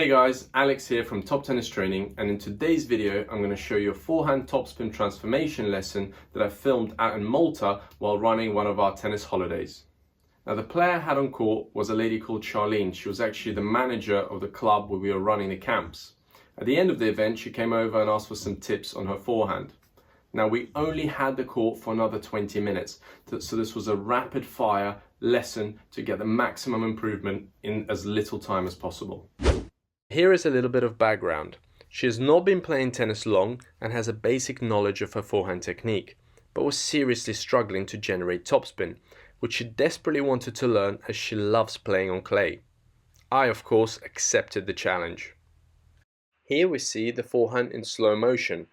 Hey guys, Alex here from Top Tennis Training, and in today's video I'm going to show you a forehand topspin transformation lesson that I filmed out in Malta while running one of our tennis holidays. Now the player I had on court was a lady called Charlene. She was actually the manager of the club where we were running the camps. At the end of the event she came over and asked for some tips on her forehand. Now we only had the court for another 20 minutes, so this was a rapid fire lesson to get the maximum improvement in as little time as possible. Here is a little bit of background. She has not been playing tennis long and has a basic knowledge of her forehand technique, but was seriously struggling to generate topspin, which she desperately wanted to learn as she loves playing on clay. I, of course, accepted the challenge. Here we see the forehand in slow motion.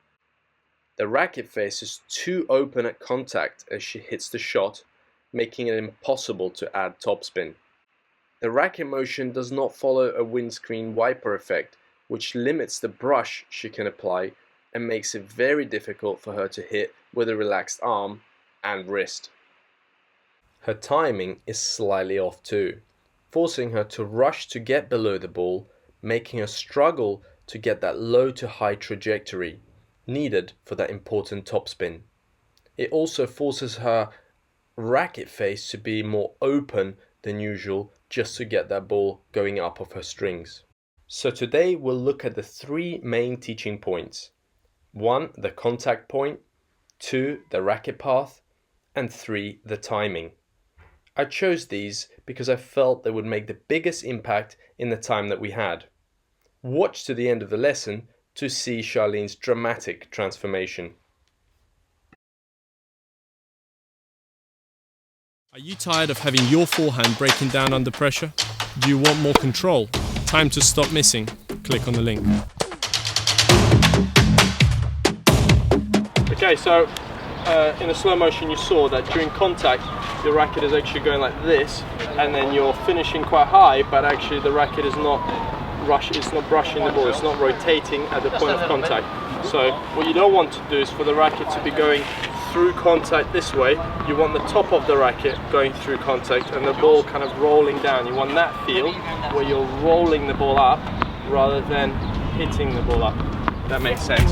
The racket face is too open at contact as she hits the shot, making it impossible to add topspin. The racket motion does not follow a windscreen wiper effect, which limits the brush she can apply and makes it very difficult for her to hit with a relaxed arm and wrist. Her timing is slightly off too, forcing her to rush to get below the ball, making her struggle to get that low to high trajectory needed for that important topspin. It also forces her racket face to be more open than usual just to get that ball going up off her strings. So today we'll look at the three main teaching points. 1. The contact point, 2. The racket path, and 3. The timing. I chose these because I felt they would make the biggest impact in the time that we had. Watch to the end of the lesson to see Charlene's dramatic transformation. Are you tired of having your forehand breaking down under pressure? Do you want more control? Time to stop missing? Click on the link. Okay, so in the slow motion you saw that during contact the racket is actually going like this, and then you're finishing quite high, but actually the racket is not brushing the ball, it's not rotating at the point of contact. So what you don't want to do is for the racket to be going through contact this way. You want the top of the racket going through contact and the ball kind of rolling down. You want that feel where you're rolling the ball up rather than hitting the ball up. That makes sense.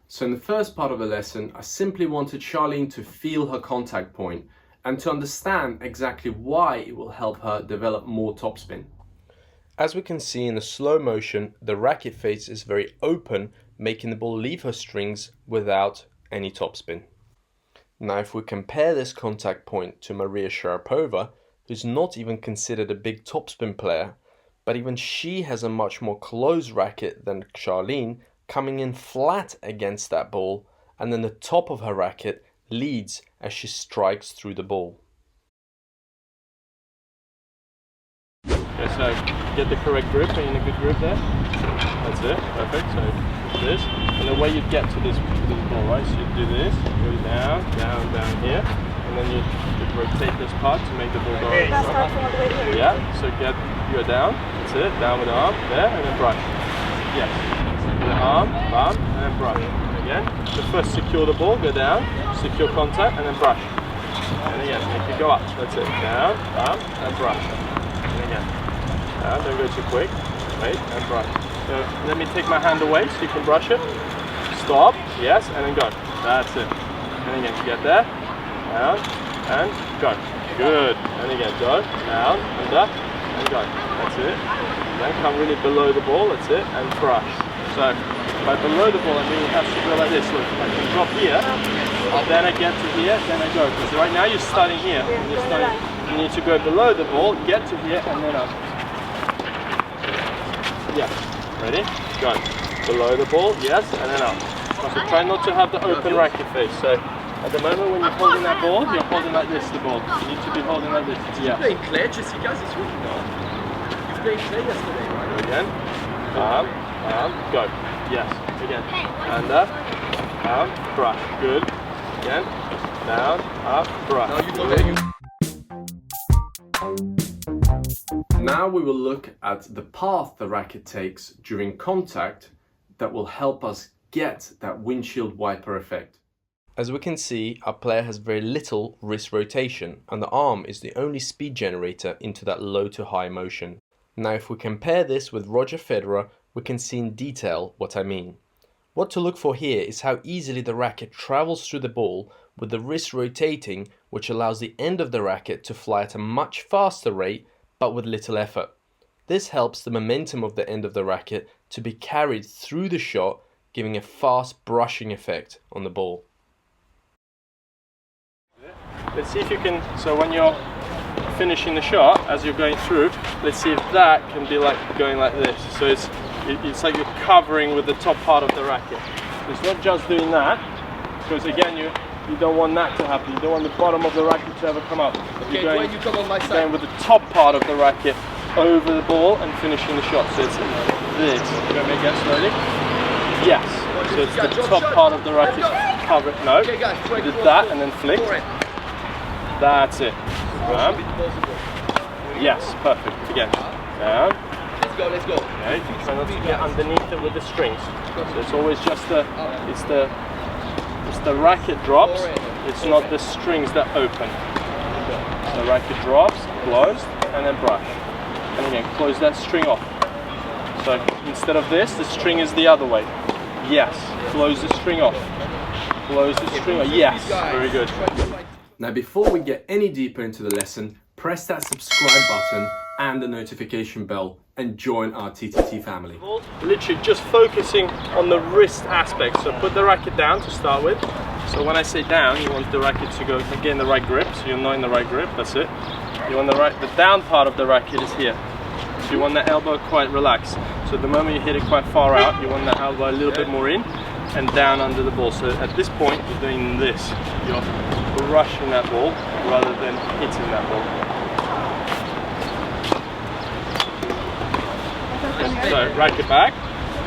So in the first part of the lesson, I simply wanted Charlene to feel her contact point and to understand exactly why it will help her develop more topspin. As we can see in the slow motion, the racket face is very open, making the ball leave her strings without any topspin. Now if we compare this contact point to Maria Sharapova, who's not even considered a big topspin player, but even she has a much more closed racket than Charlene, coming in flat against that ball, and then the top of her racket leads as she strikes through the ball. Okay, so get the correct grip, are you in a good grip there? That's it, perfect. So this, and the way you get to this ball, right? So you do this, go down, down, down here, and then you rotate this part to make the ball go over. Yeah, so you're down, that's it, down with the arm, there, and then brush. Yes, with the arm, bam, and then brush. Again, so first secure the ball, go down, secure contact, and then brush. And again, make it go up, that's it, down, bam, and brush. And again, down, don't go too quick, wait, and brush. So let me take my hand away so you can brush it. Stop, yes, and then go. That's it. And again, get there, down, and go. Good. And again, go, down, under, and go. That's it. Then come really below the ball, that's it, and brush. So by below the ball, I mean it has to go like this. Look, I can drop here, then I get to here, then I go. Because right now you're starting here. You need to go below the ball, get to here, and then up. Yeah. Ready? Go. Below the ball, yes, and then up. So try not to have the open racket face. So at the moment when you're holding that ball, you're holding like this, the ball. You need to be holding like this. Yeah. You're playing clay, Jessica, this week? No. You played clay yesterday, right? Go again. Go. Yes. Again. Under. Brush. Good. Again. Down. Up. Brush. Now you go there. Now we will look at the path the racket takes during contact that will help us get that windshield wiper effect. As we can see, our player has very little wrist rotation and the arm is the only speed generator into that low to high motion. Now if we compare this with Roger Federer, we can see in detail what I mean. What to look for here is how easily the racket travels through the ball with the wrist rotating, which allows the end of the racket to fly at a much faster rate but with little effort. This helps the momentum of the end of the racket to be carried through the shot, giving a fast brushing effect on the ball. Let's see if you can, so when you're finishing the shot, as you're going through, let's see if that can be like going like this. So it's like you're covering with the top part of the racket. It's not just doing that, because again you don't want that to happen. You don't want the bottom of the racket to ever come up. Okay, when you come on my side. Going with the top part of the racket over the ball and finishing the shot. So it's this. You're going to make that slowly? Yes. So it's the top part of the racket covered. No. Okay, guys, you did that and then flick. That's it. Yes, perfect. Again. Down. Let's go. Okay. Try not to get underneath it with the strings. So it's always just the racket drops. It's not the strings that open. The racket drops, closed, and then brush. And again, close that string off. So instead of this, the string is the other way. Yes. Close the string off. Close the string off. Yes. Very good. Now before we get any deeper into the lesson, press that subscribe button and the notification bell and join our TTT family. Literally just focusing on the wrist aspect. So put the racket down to start with. So when I say down, you want the racket to go again the right grip. So you're not in the right grip, that's it. You want the down part of the racket is here. So you want the elbow quite relaxed. So the moment you hit it quite far out, you want the elbow a little bit more in and down under the ball. So at this point, you're doing this. You're brushing that ball rather than hitting that ball. So racket back,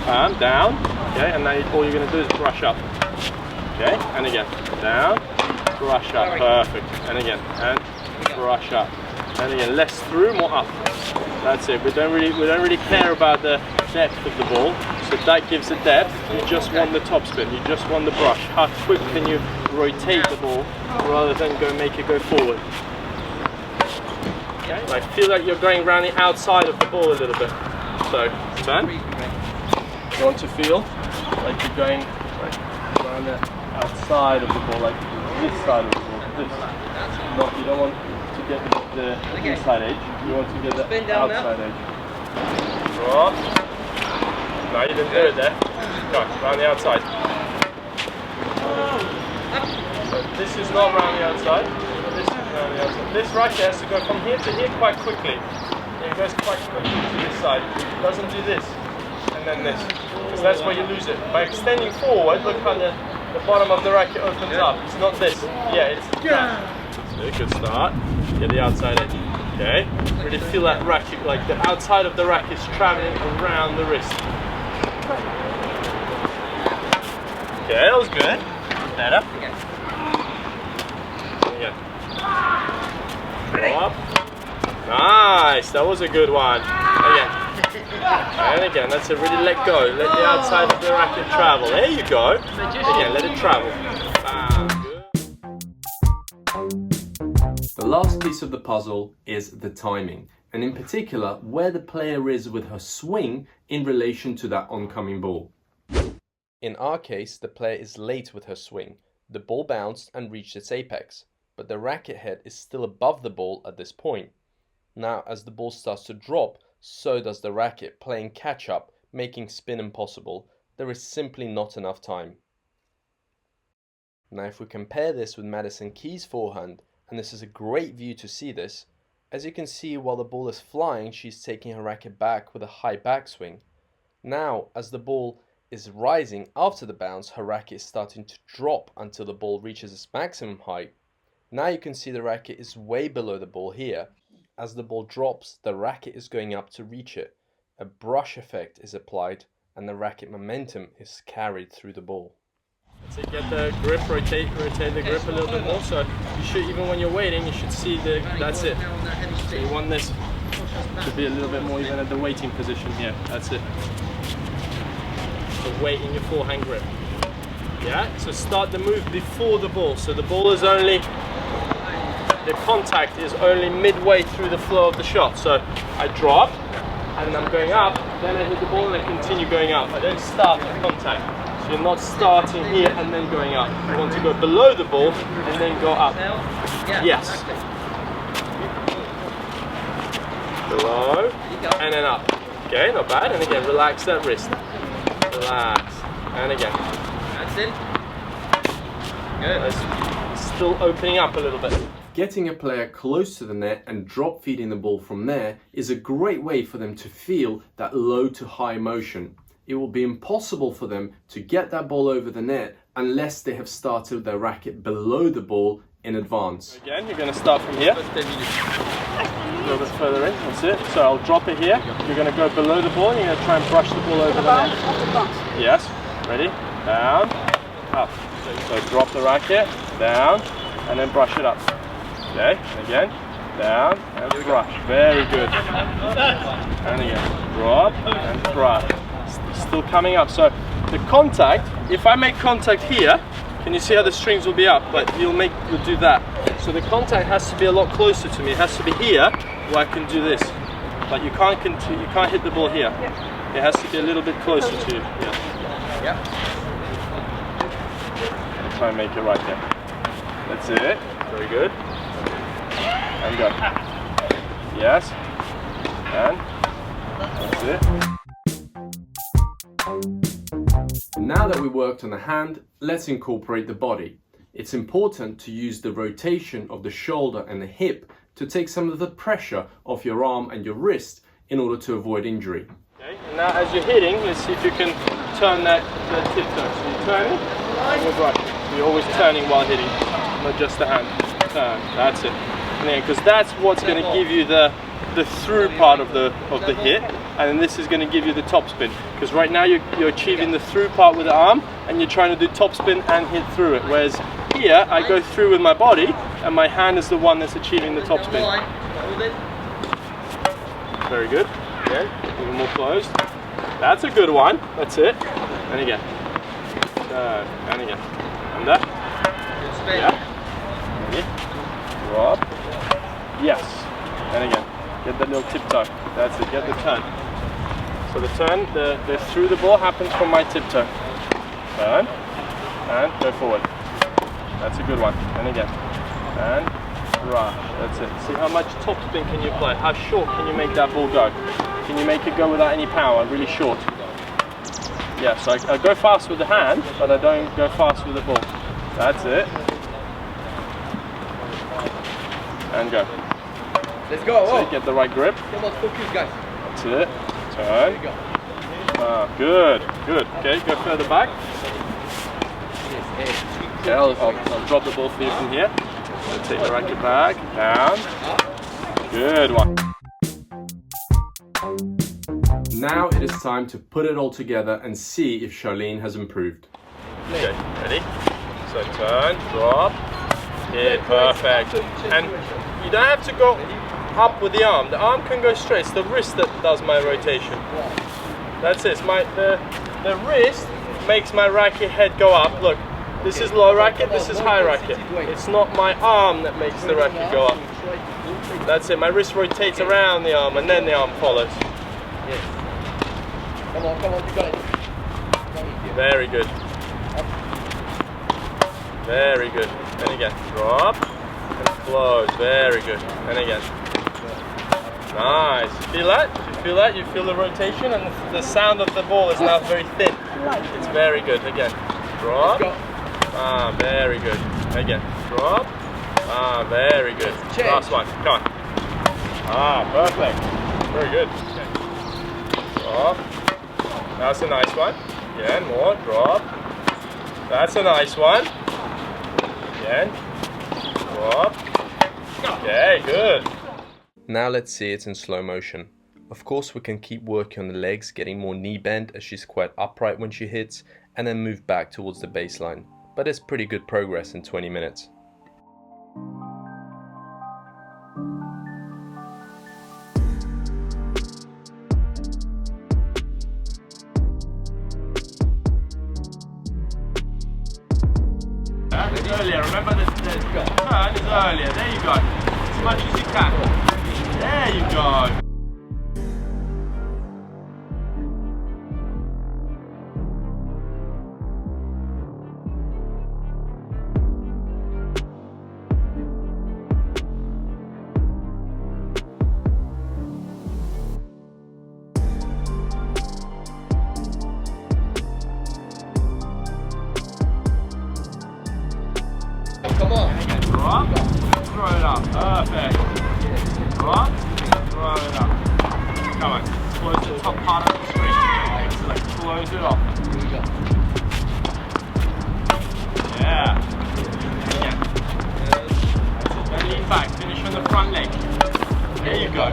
and down, okay, and now all you're going to do is brush up. Okay, and again, down, brush up, perfect, and again, and brush up, and again, less through, more up. That's it. We don't really care about the depth of the ball, so that gives it depth. You just want the topspin, you just want the brush. How quick can you rotate the ball rather than make it go forward? Okay, I feel like you're going around the outside of the ball a little bit. So turn. You want to feel like you're going around the outside of the ball, like this side of the ball. This. Not, you don't want to get the inside edge. You want to get the outside edge. Drop. No, you didn't do it there. No, around the outside. So this is not around the outside. This is around the outside. This racket has to go from here to here quite quickly. It goes quite quickly to this side. It doesn't do this and then this, because that's where you lose it. By extending forward, look how the bottom of the racket opens up. It's not this. Yeah, it's that. So good start. Get the outside edge. Okay. Really feel that racket, like the outside of the racket is traveling around the wrist. Okay, that was good. Better. Again. Go up. Nice, that was a good one. Again. And again, that's it, really let go. Let the outside of the racket travel. There you go. Again, let it travel. The last piece of the puzzle is the timing, and in particular, where the player is with her swing in relation to that oncoming ball. In our case, the player is late with her swing. The ball bounced and reached its apex, but the racket head is still above the ball at this point. Now, as the ball starts to drop, so does the racket, playing catch-up, making spin impossible. There is simply not enough time. Now, if we compare this with Madison Keys' forehand, and this is a great view to see this, as you can see, while the ball is flying, she's taking her racket back with a high backswing. Now, as the ball is rising after the bounce, her racket is starting to drop until the ball reaches its maximum height. Now you can see the racket is way below the ball here. As the ball drops, the racket is going up to reach it. A brush effect is applied and the racket momentum is carried through the ball. So get the grip, rotate the grip a little bit more. So you should, even when you're waiting, you should see that's it. So you want this to be a little bit more even at the waiting position here. That's it. So wait in your forehand grip. Yeah, so start the move before the ball. So the ball is only, the contact is only midway through the flow of the shot. So I drop, and I'm going up, then I hit the ball and I continue going up. I don't start the contact. So you're not starting here and then going up. You want to go below the ball and then go up. Yes. Below and then up. Okay, not bad. And again, relax that wrist. Relax. And again. That's it. Good. It's still opening up a little bit. Getting a player close to the net and drop feeding the ball from there is a great way for them to feel that low to high motion. It will be impossible for them to get that ball over the net unless they have started their racket below the ball in advance. Again, you're going to start from here. A little bit further in, that's it. So I'll drop it here. You're going to go below the ball and you're going to try and brush the ball over the net. Yes, ready? Down, up. So drop the racket, down, and then brush it up. Okay, and again, down, and brush. Very good. And again, drop, and brush. Still coming up. So the contact, if I make contact here, can you see how the strings will be up? But you'll do that. So the contact has to be a lot closer to me. It has to be here where I can do this. But you can't hit the ball here. It has to be a little bit closer to you. Yeah. Try and make it right there. That's it. Very good. And go. Yes. And that's it. Now that we worked on the hand, let's incorporate the body. It's important to use the rotation of the shoulder and the hip to take some of the pressure off your arm and your wrist in order to avoid injury. Okay, and now as you're hitting, let's see if you can turn that tip toe. So you're turning, and you're brushing. You're always turning while hitting, not just the hand. Turn, that's it. Because that's what's going to give you the through part of the hit, and then this is going to give you the topspin. Because right now you're achieving the through part with the arm, and you're trying to do topspin and hit through it. Whereas here I go through with my body, and my hand is the one that's achieving the topspin. Very good. Again, even more closed. That's a good one. That's it. And again. Turn. And again. Under. Yeah. Ready. Drop. Yes. And again. Get that little tiptoe. That's it. Get the turn. So the turn, the through the ball happens from my tiptoe. Turn. And go forward. That's a good one. And again. And brush. That's it. See how much topspin can you play? How short can you make that ball go? Can you make it go without any power? Really short. Yeah, so I go fast with the hand, but I don't go fast with the ball. That's it. And go. Let's go. So get the right grip. Come on, focus, guys. That's it. Turn. Ah, good. Good. Okay, go further back. Okay, I'll drop the ball for you from here. So take the racket back, down. Good one. Now it is time to put it all together and see if Charlene has improved. Okay, ready? So turn, drop, hit, perfect. And you don't have to go up with the arm. The arm can go straight. It's the wrist that does my rotation. That's it. The wrist makes my racket head go up. Look, this is low racket, this is high racket. It's not my arm that makes the racket go up. That's it. My wrist rotates around the arm and then the arm follows. Come on, you got it. Very good. Very good. And again, drop and close. Very good. And again. Nice. Feel that? You feel that? You feel the rotation, and the sound of the ball is now very thin. It's very good. Again, drop. Ah, very good. Again, drop. Ah, very good. Last one. Come on. Ah, perfect. Very good. Okay. Drop. That's a nice one. Again, more. Drop. That's a nice one. Again. Drop. Okay, good. Now let's see it in slow motion. Of course we can keep working on the legs, getting more knee bend as she's quite upright when she hits, and then move back towards the baseline. But it's pretty good progress in 20 minutes. earlier. Remember the turn is earlier. There you go. As much as you can. There you go. Come on. Drop, throw it up. Perfect. Drop, throw it up. Come on. Close the top part of the string. So like close it off. Here we go. Yeah. Yeah. Then lean back. Finish on the front leg. There you go.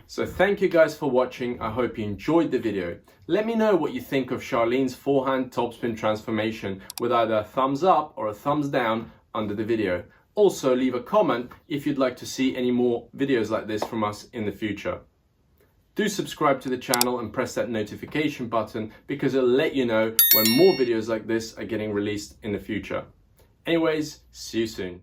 So thank you guys for watching. I hope you enjoyed the video. Let me know what you think of Charlene's forehand topspin transformation with either a thumbs up or a thumbs down under the video. Also leave a comment if you'd like to see any more videos like this from us in the future. Do subscribe to the channel and press that notification button because it'll let you know when more videos like this are getting released in the future. Anyways, see you soon.